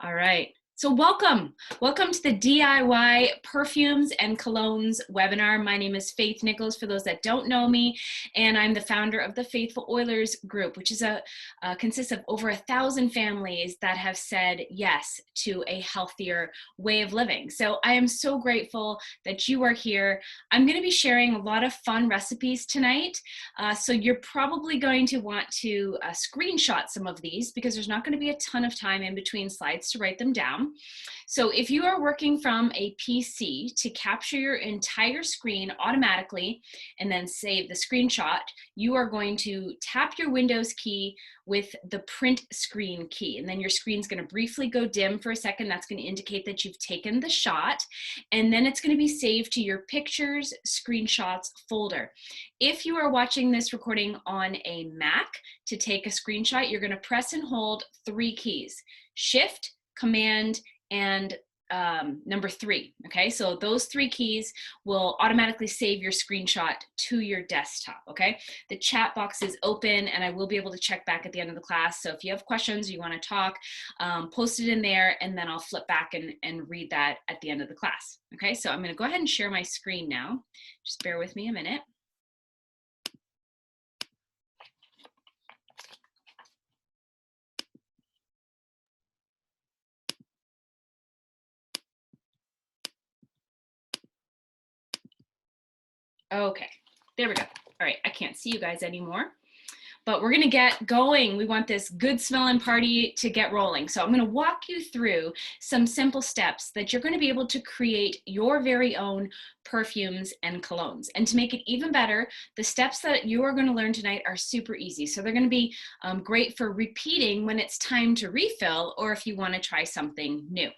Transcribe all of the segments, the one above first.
All right. So welcome to the DIY Perfumes and Colognes webinar. My name is Faith Nichols, for those that don't know me, and I'm the founder of the Faithful Oilers group, which is consists of over 1,000 families that have said yes to a healthier way of living. So I am so grateful that you are here. I'm going to be sharing a lot of fun recipes tonight. So you're probably going to want to screenshot some of these because there's not going to be a ton of time in between slides to write them down. So if you are working from a PC, to capture your entire screen automatically and then save the screenshot, you are going to tap your Windows key with the print screen key, and then your screen's going to briefly go dim for a second. That's going to indicate that you've taken the shot, and then it's going to be saved to your pictures, screenshots folder. If you are watching this recording on a Mac, to take a screenshot, you're going to press and hold 3 keys: Shift, Command, and number 3. Okay, so those 3 keys will automatically save your screenshot to your desktop. Okay, the chat box is open and I will be able to check back at the end of the class. So if you have questions, you want to talk, post it in there, and then I'll flip back and read that at the end of the class. Okay, so I'm going to go ahead and share my screen now. Just bear with me a minute. Okay, there we go. All right, I can't see you guys anymore, but we're gonna get going. We want this good smelling party to get rolling. So I'm gonna walk you through some simple steps that you're gonna be able to create your very own perfumes and colognes. And to make it even better, the steps that you are gonna learn tonight are super easy. So they're gonna be great for repeating when it's time to refill, or if you wanna try something new.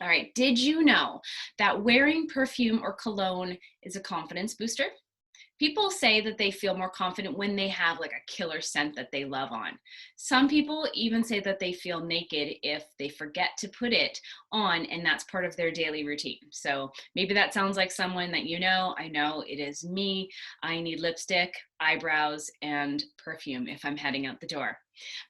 All right, did you know that wearing perfume or cologne is a confidence booster? People say that they feel more confident when they have like a killer scent that they love on. Some people even say that they feel naked if they forget to put it on, and that's part of their daily routine. So maybe that sounds like someone that you know. I know it is me. I need lipstick, eyebrows, and perfume if I'm heading out the door.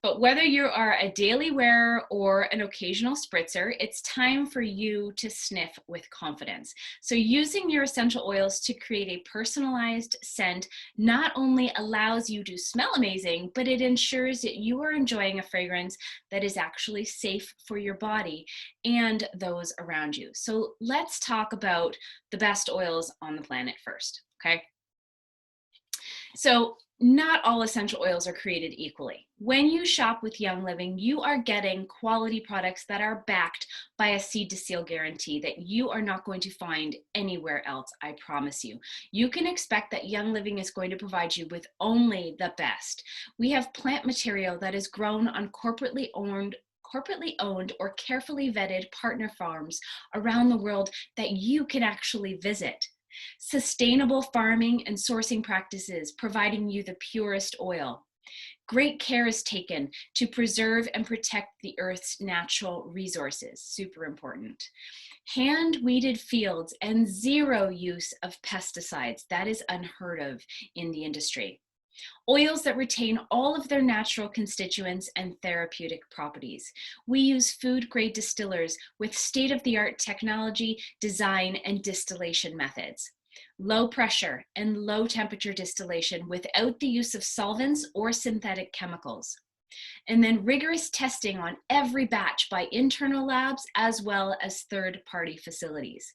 But whether you are a daily wearer or an occasional spritzer, it's time for you to sniff with confidence. So using your essential oils to create a personalized scent not only allows you to smell amazing, but it ensures that you are enjoying a fragrance that is actually safe for your body and those around you. So let's talk about the best oils on the planet first, okay? So not all essential oils are created equally. When you shop with Young Living, you are getting quality products that are backed by a seed to seal guarantee that you are not going to find anywhere else, I promise you. You can expect that Young Living is going to provide you with only the best. We have plant material that is grown on corporately owned or carefully vetted partner farms around the world that you can actually visit. Sustainable farming and sourcing practices, providing you the purest oil. Great care is taken to preserve and protect the earth's natural resources, super important. Hand-weeded fields and 0 use of pesticides, that is unheard of in the industry. Oils that retain all of their natural constituents and therapeutic properties. We use food-grade distillers with state-of-the-art technology, design, and distillation methods. Low pressure and low temperature distillation without the use of solvents or synthetic chemicals. And then rigorous testing on every batch by internal labs as well as third-party facilities.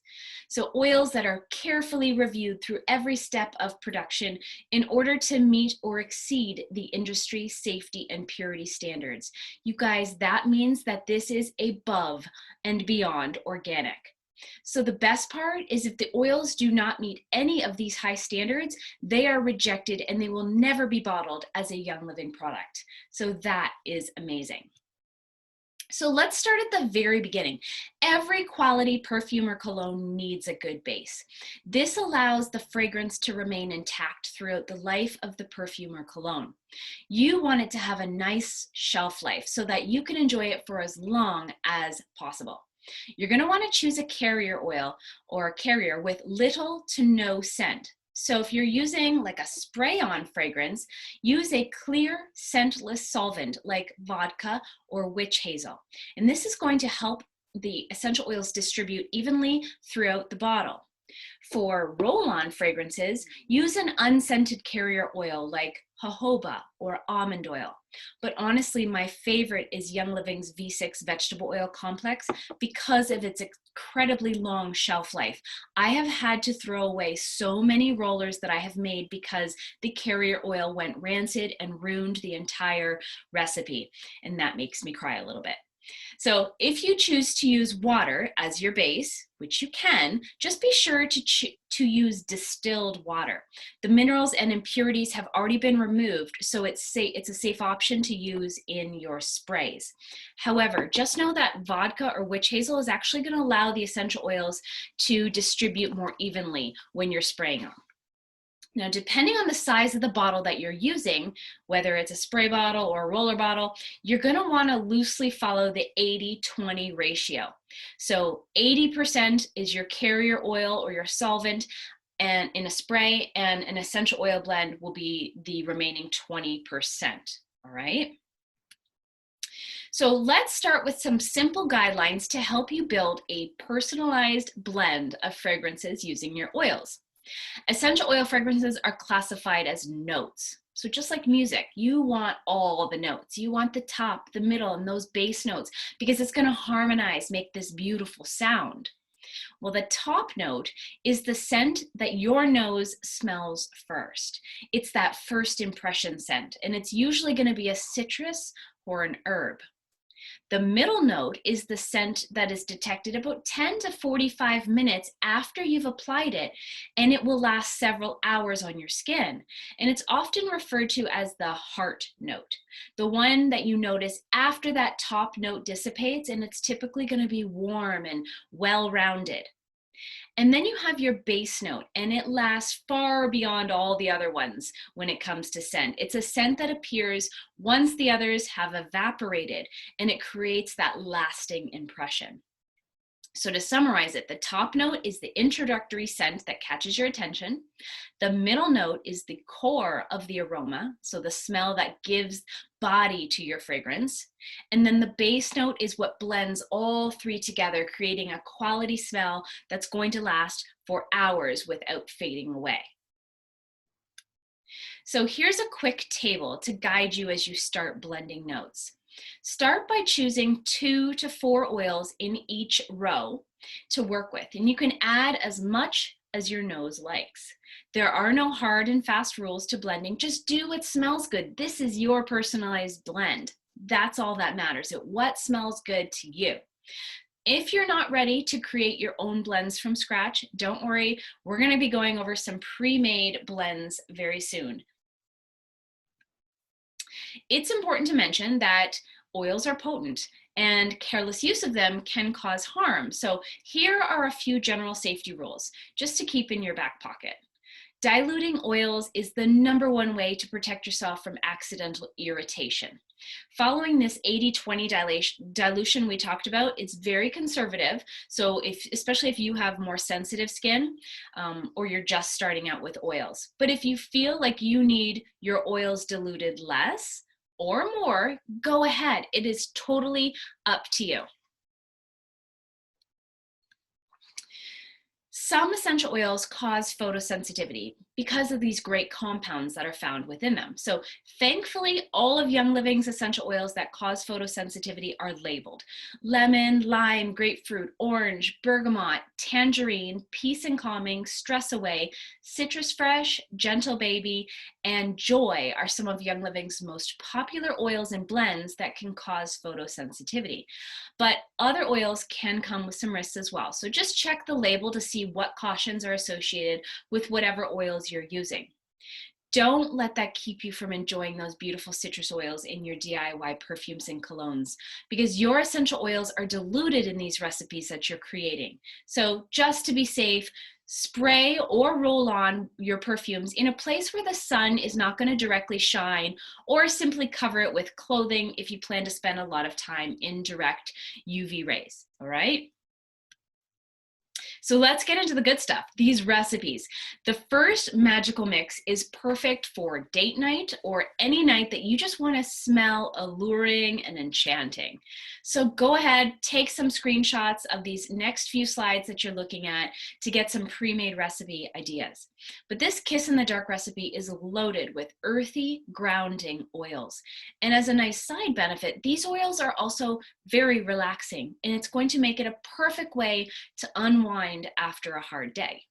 So oils that are carefully reviewed through every step of production in order to meet or exceed the industry safety and purity standards. You guys, that means that this is above and beyond organic. So the best part is if the oils do not meet any of these high standards, they are rejected and they will never be bottled as a Young Living product. So that is amazing. So let's start at the very beginning. Every quality perfume or cologne needs a good base. This allows the fragrance to remain intact throughout the life of the perfume or cologne. You want it to have a nice shelf life so that you can enjoy it for as long as possible. You're going to want to choose a carrier oil or a carrier with little to no scent. So if you're using like a spray-on fragrance, use a clear, scentless solvent like vodka or witch hazel. And this is going to help the essential oils distribute evenly throughout the bottle. For roll-on fragrances, use an unscented carrier oil like jojoba or almond oil. But honestly, my favorite is Young Living's V6 vegetable oil complex because of its incredibly long shelf life. I have had to throw away so many rollers that I have made because the carrier oil went rancid and ruined the entire recipe. And that makes me cry a little bit. So if you choose to use water as your base, which you can, just be sure to use distilled water. The minerals and impurities have already been removed, so it's a safe option to use in your sprays. However, just know that vodka or witch hazel is actually going to allow the essential oils to distribute more evenly when you're spraying them. Now, depending on the size of the bottle that you're using, whether it's a spray bottle or a roller bottle, you're going to want to loosely follow the 80-20 ratio. So 80% is your carrier oil or your solvent and in a spray, and an essential oil blend will be the remaining 20%. All right. So let's start with some simple guidelines to help you build a personalized blend of fragrances using your oils. Essential oil fragrances are classified as notes. So just like music, you want all the notes. You want the top, the middle, and those bass notes because it's going to harmonize, make this beautiful sound. Well, the top note is the scent that your nose smells first. It's that first impression scent, and it's usually going to be a citrus or an herb. The middle note is the scent that is detected about 10 to 45 minutes after you've applied it, and it will last several hours on your skin. And it's often referred to as the heart note, the one that you notice after that top note dissipates, and it's typically going to be warm and well-rounded. And then you have your base note, and it lasts far beyond all the other ones when it comes to scent. It's a scent that appears once the others have evaporated, and it creates that lasting impression. So to summarize it, the top note is the introductory scent that catches your attention. The middle note is the core of the aroma, so the smell that gives body to your fragrance. And then the base note is what blends all three together, creating a quality smell that's going to last for hours without fading away. So here's a quick table to guide you as you start blending notes. Start by choosing 2 to 4 oils in each row to work with, and you can add as much as your nose likes. There are no hard and fast rules to blending. Just do what smells good. This is your personalized blend. That's all that matters. What smells good to you. If you're not ready to create your own blends from scratch, don't worry. We're going to be going over some pre-made blends very soon. It's important to mention that oils are potent and careless use of them can cause harm. So here are a few general safety rules just to keep in your back pocket. Diluting oils is the #1 way to protect yourself from accidental irritation. Following this 80-20 dilution we talked about, it's very conservative. So especially if you have more sensitive skin or you're just starting out with oils. But if you feel like you need your oils diluted less or more, go ahead. It is totally up to you. Some essential oils cause photosensitivity because of these great compounds that are found within them. So thankfully, all of Young Living's essential oils that cause photosensitivity are labeled. Lemon, lime, grapefruit, orange, bergamot, tangerine, peace and calming, stress away, citrus fresh, gentle baby, and joy are some of Young Living's most popular oils and blends that can cause photosensitivity. But other oils can come with some risks as well. So just check the label to see what cautions are associated with whatever oils you're using. Don't let that keep you from enjoying those beautiful citrus oils in your DIY perfumes and colognes, because your essential oils are diluted in these recipes that you're creating. So just to be safe, spray or roll on your perfumes in a place where the sun is not going to directly shine, or simply cover it with clothing if you plan to spend a lot of time in direct UV rays, all right? So let's get into the good stuff, these recipes. The first magical mix is perfect for date night or any night that you just want to smell alluring and enchanting. So go ahead, take some screenshots of these next few slides that you're looking at to get some pre-made recipe ideas. But this Kiss in the Dark recipe is loaded with earthy, grounding oils. And as a nice side benefit, these oils are also very relaxing, and it's going to make it a perfect way to unwind after a hard day.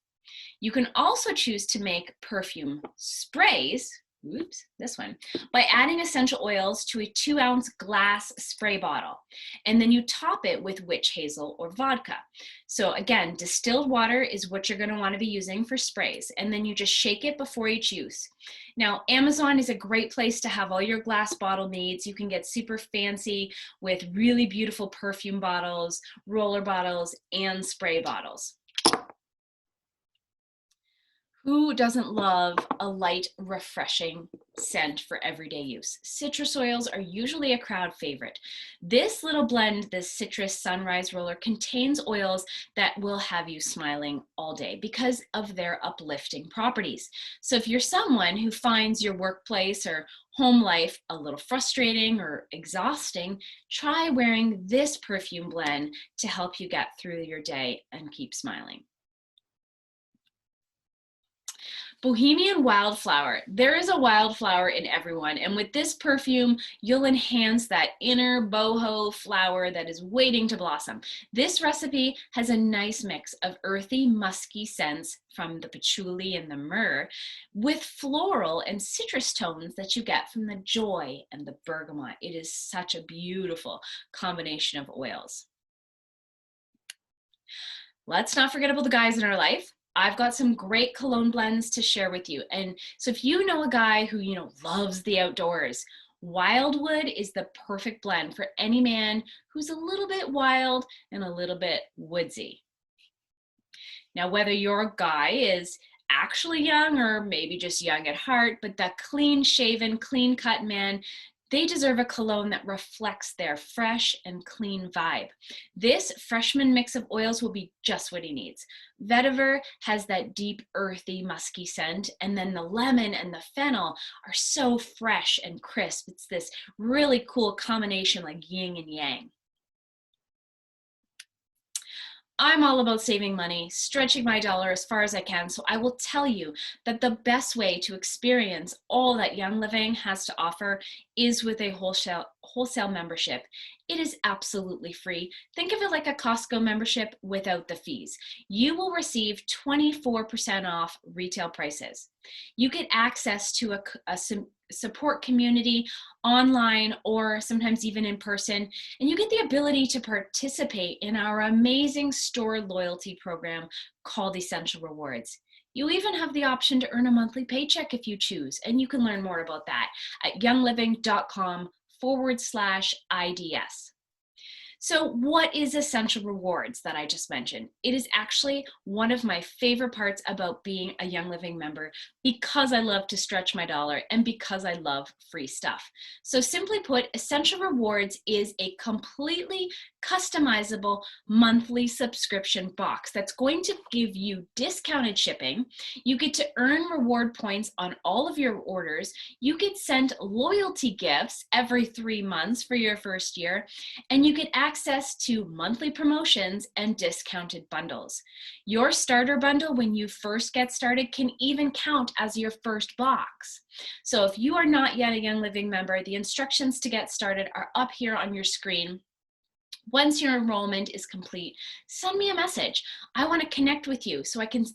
You can also choose to make perfume sprays, oops, this one, by adding essential oils to a 2-ounce glass spray bottle. And then you top it with witch hazel or vodka. So again, distilled water is what you're going to want to be using for sprays. And then you just shake it before each use. Now, Amazon is a great place to have all your glass bottle needs. You can get super fancy with really beautiful perfume bottles, roller bottles, and spray bottles. Who doesn't love a light, refreshing scent for everyday use? Citrus oils are usually a crowd favorite. This little blend, this Citrus Sunrise Roller, contains oils that will have you smiling all day because of their uplifting properties. So if you're someone who finds your workplace or home life a little frustrating or exhausting, try wearing this perfume blend to help you get through your day and keep smiling. Bohemian Wildflower. There is a wildflower in everyone, and with this perfume, you'll enhance that inner boho flower that is waiting to blossom. This recipe has a nice mix of earthy, musky scents from the patchouli and the myrrh with floral and citrus tones that you get from the joy and the bergamot. It is such a beautiful combination of oils. Let's not forget about the guys in our life. I've got some great cologne blends to share with you. And so if you know a guy who, loves the outdoors, Wildwood is the perfect blend for any man who's a little bit wild and a little bit woodsy. Now, whether your guy is actually young or maybe just young at heart, but that clean shaven, clean cut man, they deserve a cologne that reflects their fresh and clean vibe. This freshman mix of oils will be just what he needs. Vetiver has that deep, earthy, musky scent, and then the lemon and the fennel are so fresh and crisp. It's this really cool combination like yin and yang. I'm all about saving money, stretching my dollar as far as I can, so I will tell you that the best way to experience all that Young Living has to offer is with a wholesale membership. It is absolutely free. Think of it like a Costco membership without the fees. You will receive 24% off retail prices. You get access to a support community online or sometimes even in person, and you get the ability to participate in our amazing store loyalty program called Essential Rewards. You even have the option to earn a monthly paycheck if you choose, and you can learn more about that at youngliving.com/IDS. So what is Essential Rewards that I just mentioned? It is actually one of my favorite parts about being a Young Living member because I love to stretch my dollar and because I love free stuff. So simply put, Essential Rewards is a completely customizable monthly subscription box that's going to give you discounted shipping. You get to earn reward points on all of your orders. You get sent loyalty gifts every 3 months for your first year, and you get access to monthly promotions and discounted bundles. Your starter bundle when you first get started can even count as your first box. So if you are not yet a Young Living member, the instructions to get started are up here on your screen. Once your enrollment is complete, send me a message. I want to connect with you so I can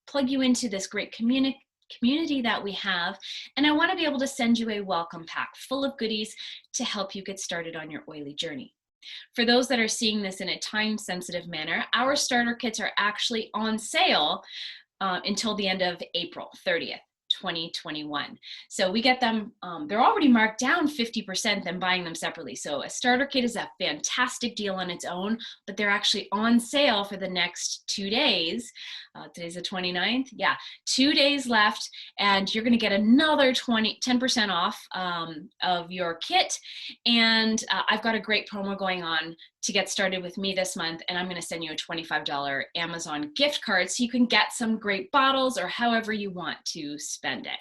plug you into this great community that we have, and I want to be able to send you a welcome pack full of goodies to help you get started on your oily journey. For those that are seeing this in a time-sensitive manner, our starter kits are actually on sale until the end of April 30th. 2021. So we get them, they're already marked down 50% than buying them separately. So a starter kit is a fantastic deal on its own, but they're actually on sale for the next 2 days. Today's the 29th. Yeah, 2 days left, and you're going to get another 10% off of your kit. And I've got a great promo going on to get started with me this month, and I'm going to send you a $25 Amazon gift card so you can get some great bottles or however you want to spend it.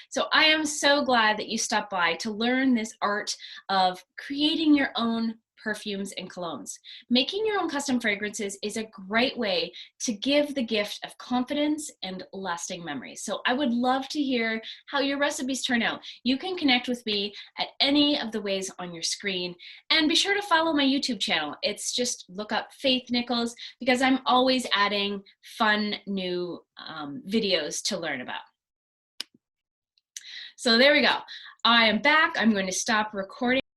So I am so glad that you stopped by to learn this art of creating your own perfumes and colognes. Making your own custom fragrances is a great way to give the gift of confidence and lasting memories. So I would love to hear how your recipes turn out. You can connect with me at any of the ways on your screen, and be sure to follow my YouTube channel. It's just look up Faith Nichols, because I'm always adding fun new videos to learn about. So there we go. I am back. I'm going to stop recording.